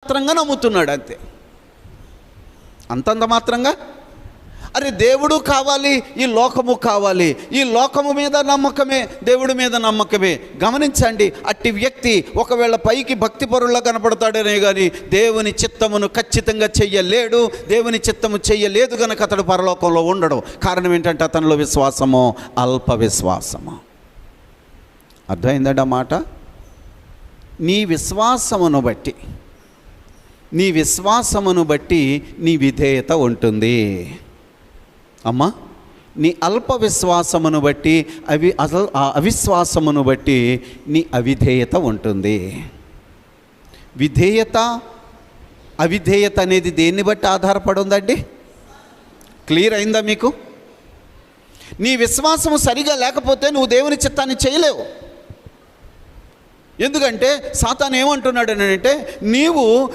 మాత్రంగా నమ్ముతున్నాడు అంతే. అంతంత మాత్రంగా. అరే దేవుడు కావాలి, ఈ లోకము కావాలి, ఈ లోకము మీద నమ్మకమే దేవుడి మీద నమ్మకమే. గమనించండి, అట్టి వ్యక్తి ఒకవేళ పైకి భక్తిపరుల్లో కనపడతాడనే కానీ దేవుని చిత్తమును ఖచ్చితంగా చెయ్యలేడు. దేవుని చిత్తము చెయ్యలేదు కనుక అతడు పరలోకంలో ఉండడు. కారణం ఏంటంటే అతనిలో విశ్వాసము అల్ప విశ్వాసము. అర్థమైందండి ఆ మాట? నీ విశ్వాసమును బట్టి నీ విధేయత ఉంటుంది అమ్మా. నీ అల్ప విశ్వాసమును బట్టి అవిశ్వాసమును బట్టి నీ అవిధేయత ఉంటుంది. విధేయత అవిధేయత అనేది దేన్ని బట్టి ఆధారపడి ఉందండి? క్లియర్ అయిందా మీకు? నీ విశ్వాసము సరిగా లేకపోతే నువ్వు దేవుని చిత్తాన్ని చేయలేవు. ఎందుకంటే సాతాను ఏమంటున్నాడు అంటే, నీవు